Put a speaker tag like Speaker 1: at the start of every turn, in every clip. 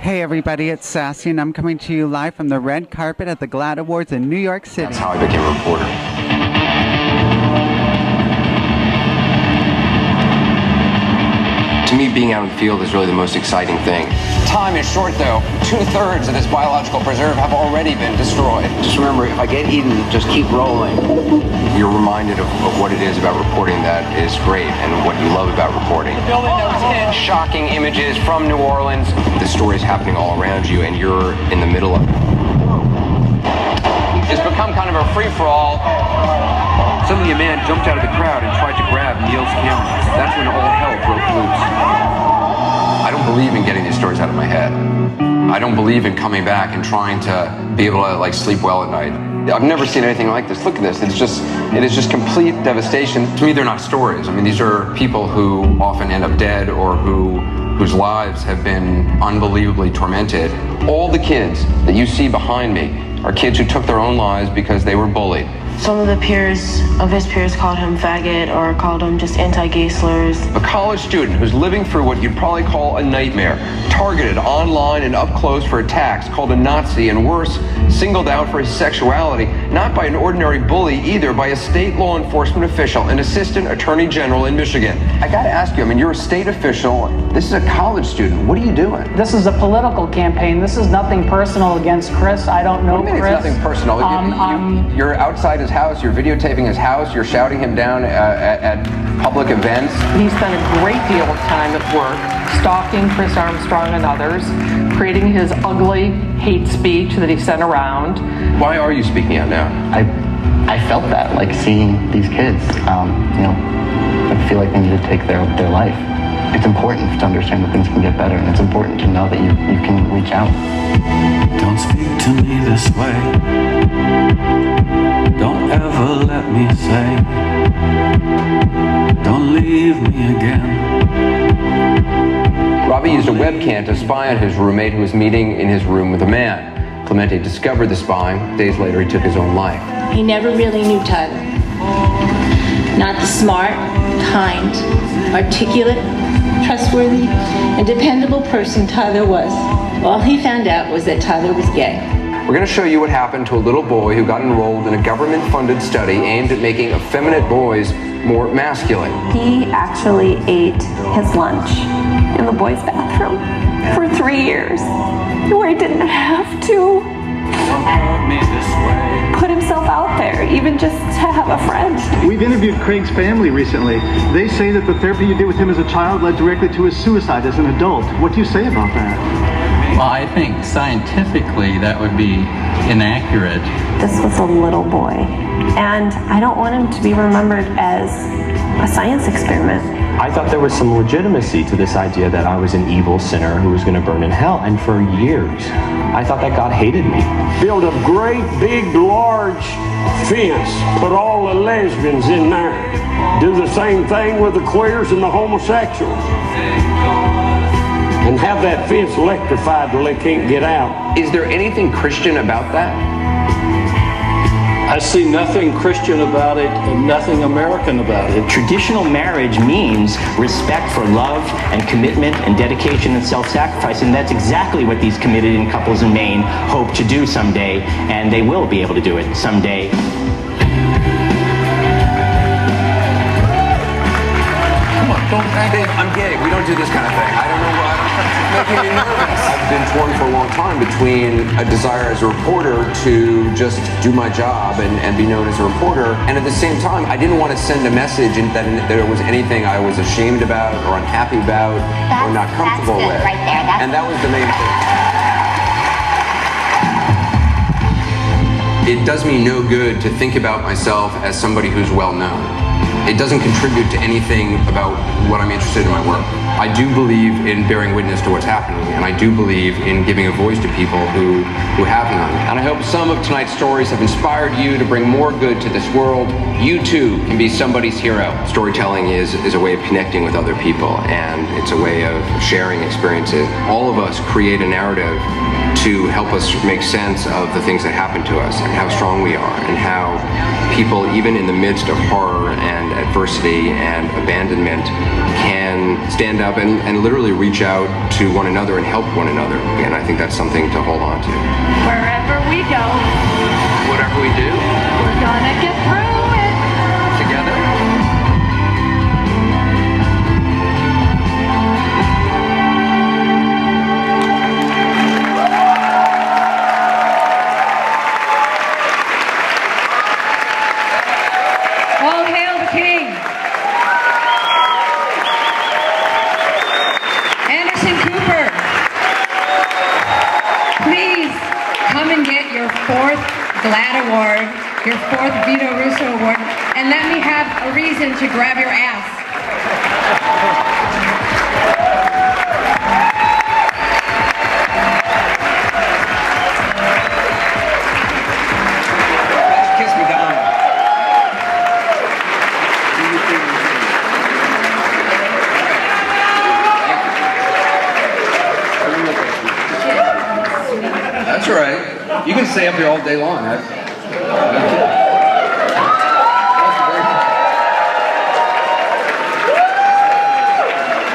Speaker 1: Hey everybody, it's Sassy, and I'm coming to you live from the red carpet at the Glaad Awards in New York City.
Speaker 2: That's how I became a reporter. To me, being out in the field is really the most exciting thing. Time is short, though. 2/3 of this biological preserve have already been destroyed. Just remember, if I get eaten, just keep rolling. You're reminded of what it is about reporting that is great and what you love about reporting. The building that was hit. Shocking images from New Orleans. The story's happening all around you, and you're in the middle of it. It's become kind of a free-for-all. Suddenly a man jumped out of the crowd and tried to grab Neil's camera. That's when all hell broke loose. I don't believe in getting these stories out of my head. I don't believe in coming back and trying to be able to sleep well at night. I've never seen anything like this. Look at this. It is just complete devastation. To me, they're not stories. I mean, these are people who often end up dead or whose lives have been unbelievably tormented. All the kids that you see behind me are kids who took their own lives because they were bullied.
Speaker 3: Some of the peers of his peers called him faggot or called him just anti-gay slurs.
Speaker 2: A college student who's living through what you'd probably call a nightmare, targeted online and up close for attacks, called a Nazi, and worse, singled out for his sexuality, not by an ordinary bully either, by a state law enforcement official, an assistant attorney general in Michigan. I gotta ask you, I mean, you're a state official, this is a college student, what are you doing?
Speaker 4: This is a political campaign. This is nothing personal against Chris. I don't know Chris.
Speaker 2: What do you mean it's nothing personal? You're outside his house, you're videotaping his house, you're shouting him down at public events.
Speaker 5: He spent a great deal of time at work stalking Chris Armstrong and others, creating his ugly hate speech that he sent around.
Speaker 2: Why are you speaking out now?
Speaker 6: I felt that, like seeing these kids, I feel like they need to take their life. It's important to understand that things can get better, and it's important to know that you can reach out.
Speaker 7: Don't speak to me this way. Don't ever let me say, don't leave me again.
Speaker 2: Robbie used a webcam to spy on his roommate who was meeting in his room with a man. Clemente discovered the spying. Days later, he took his own life.
Speaker 8: He never really knew Tyler. Not the smart, kind, articulate, trustworthy, and dependable person Tyler was. All he found out was that Tyler was gay.
Speaker 2: We're going to show you what happened to a little boy who got enrolled in a government-funded study aimed at making effeminate boys more masculine.
Speaker 9: He actually ate his lunch in the boys' bathroom for 3 years, where he didn't have to put himself out there, even just to have a friend.
Speaker 10: We've interviewed Craig's family recently. They say that the therapy you did with him as a child led directly to his suicide as an adult. What do you say about that?
Speaker 11: Well, I think scientifically that would be inaccurate.
Speaker 9: This was a little boy, and I don't want him to be remembered as a science experiment.
Speaker 12: I thought there was some legitimacy to this idea that I was an evil sinner who was going to burn in hell, and for years I thought that God hated me.
Speaker 13: Build a great big large fence, put all the lesbians in there, do the same thing with the queers and the homosexuals, and have that fence electrified till they can't get out.
Speaker 2: Is there anything Christian about that?
Speaker 14: I see nothing Christian about it and nothing American about it.
Speaker 15: Traditional marriage means respect for love and commitment and dedication and self-sacrifice, and that's exactly what these committed couples in Maine hope to do someday, and they will be able to do it someday.
Speaker 2: I'm gay. We don't do this kind of thing. I don't know why. It's making me nervous. I've been torn for a long time between a desire as a reporter to just do my job and be known as a reporter, and at the same time, I didn't want to send a message that there was anything I was ashamed about or unhappy about or not comfortable with.
Speaker 16: Right there.
Speaker 2: And that was the main thing. It does me no good to think about myself as somebody who's well known. it doesn't contribute to anything about what I'm interested in my work. I do believe in bearing witness to what's happening, and I do believe in giving a voice to people who have none. And I hope some of tonight's stories have inspired you to bring more good to this world. You too can be somebody's hero. Storytelling is a way of connecting with other people, and it's a way of sharing experiences. All of us create a narrative to help us make sense of the things that happen to us and how strong we are, and how people, even in the midst of horror and adversity and abandonment, can stand up and literally reach out to one another and help one another. And I think that's something to hold on to.
Speaker 16: Wherever we go,
Speaker 2: Whatever we do,
Speaker 16: we're gonna get through it
Speaker 2: together.
Speaker 16: All hail the king. Anderson Cooper, please come and get your 4th Glaad Award, your 4th Vito Russo Award, and let me have a reason to grab your ass.
Speaker 2: Kiss Madonna. That's all right. You can stay up here all day long. Do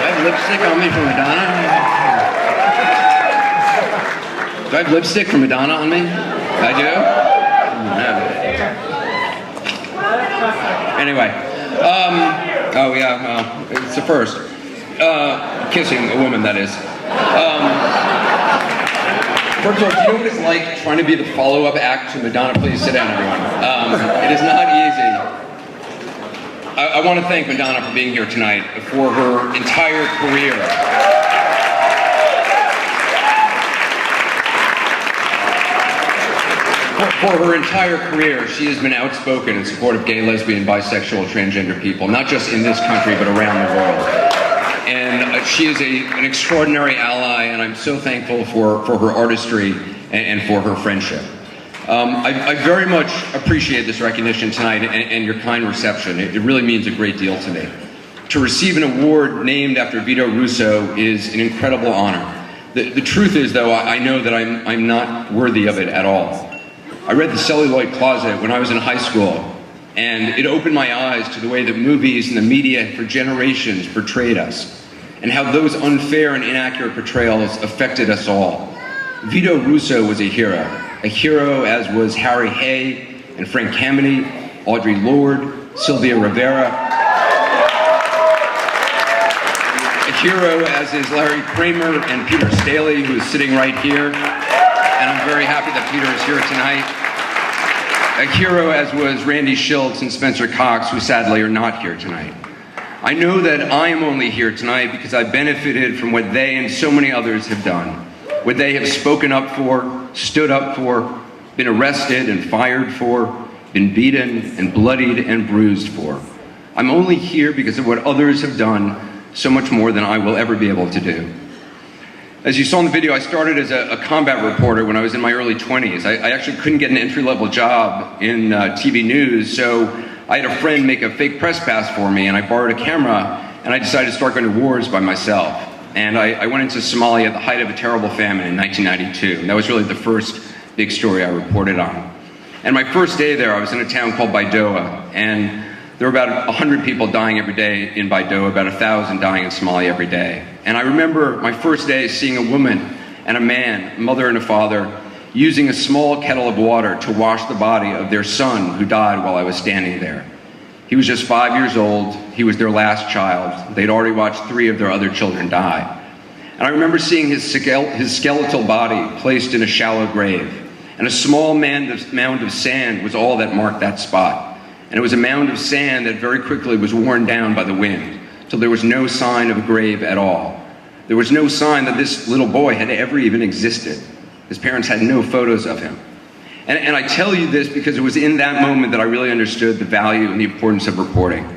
Speaker 2: I have lipstick on me from Madonna? Do I have lipstick from Madonna on me? I do? No. Anyway. Oh yeah, well, it's the first. Kissing a woman, that is. First of all, do you know what it's like trying to be the follow-up act to Madonna? Please sit down, everyone. It is not easy. I want to thank Madonna for being here tonight, for her entire career. For her entire career, she has been outspoken in support of gay, lesbian, bisexual, transgender people, not just in this country, but around the world. And she is an extraordinary ally, and I'm so thankful for her artistry and for her friendship. I very much appreciate this recognition tonight and your kind reception. It really means a great deal to me. To receive an award named after Vito Russo is an incredible honor. The truth is, though, I know that I'm not worthy of it at all. I read The Celluloid Closet when I was in high school, and it opened my eyes to the way that movies and the media for generations portrayed us, and how those unfair and inaccurate portrayals affected us all. Vito Russo was a hero as was Harry Hay and Frank Kameny, Audre Lorde, Sylvia Rivera. A hero as is Larry Kramer and Peter Staley, who is sitting right here, and I'm very happy that Peter is here tonight. A hero as was Randy Schultz and Spencer Cox, who sadly are not here tonight. I know that I am only here tonight because I benefited from what they and so many others have done, what they have spoken up for, stood up for, been arrested and fired for, been beaten and bloodied and bruised for. I'm only here because of what others have done, so much more than I will ever be able to do. As you saw in the video, I started as a combat reporter when I was in my early 20s. I actually couldn't get an entry-level job in TV news, so I had a friend make a fake press pass for me, and I borrowed a camera, and I decided to start going to wars by myself. And I went into Somalia at the height of a terrible famine in 1992. And that was really the first big story I reported on. And my first day there, I was in a town called Baidoa, and there were about 100 people dying every day in Baidoa, about 1,000 dying in Somalia every day. And I remember my first day seeing a woman and a man, a mother and a father, using a small kettle of water to wash the body of their son who died while I was standing there. He was just 5 years old. He was their last child. They'd already watched 3 of their other children die. And I remember seeing his skeletal body placed in a shallow grave. And a small mound of sand was all that marked that spot. And it was a mound of sand that very quickly was worn down by the wind, till there was no sign of a grave at all. There was no sign that this little boy had ever even existed. His parents had no photos of him. And I tell you this because it was in that moment that I really understood the value and the importance of reporting.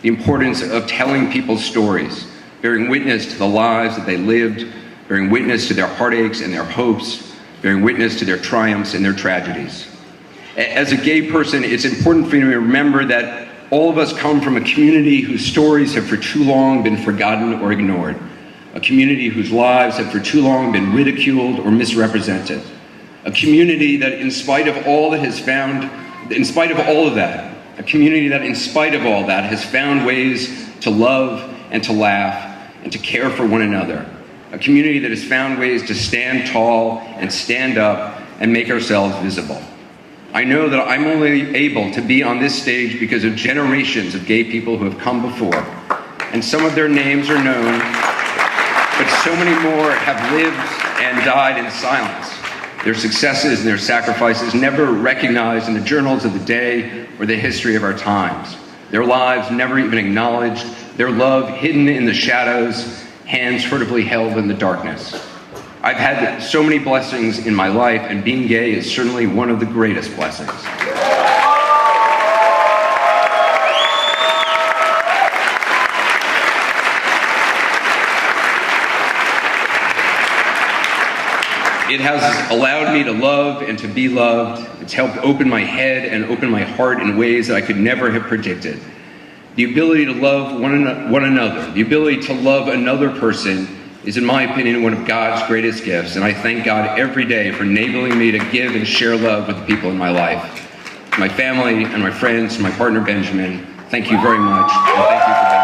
Speaker 2: the importance of telling people's stories, bearing witness to the lives that they lived, bearing witness to their heartaches and their hopes, bearing witness to their triumphs and their tragedies. As a gay person, it's important for me to remember that all of us come from a community whose stories have for too long been forgotten or ignored, a community whose lives have for too long been ridiculed or misrepresented, a community that in spite of all that has found, in spite of all of that, a community that in spite of all that has found ways to love and to laugh and to care for one another, a community that has found ways to stand tall and stand up and make ourselves visible. I know that I'm only able to be on this stage because of generations of gay people who have come before, and some of their names are known, but so many more have lived and died in silence. Their successes and their sacrifices never recognized in the journals of the day or the history of our times. Their lives never even acknowledged, their love hidden in the shadows, hands furtively held in the darkness. I've had so many blessings in my life, and being gay is certainly one of the greatest blessings. It has allowed me to love and to be loved. It's helped open my head and open my heart in ways that I could never have predicted. The ability to love one another, the ability to love another person is, in my opinion, one of God's greatest gifts, and I thank God every day for enabling me to give and share love with the people in my life. My family and my friends, my partner Benjamin, thank you very much, and thank you for being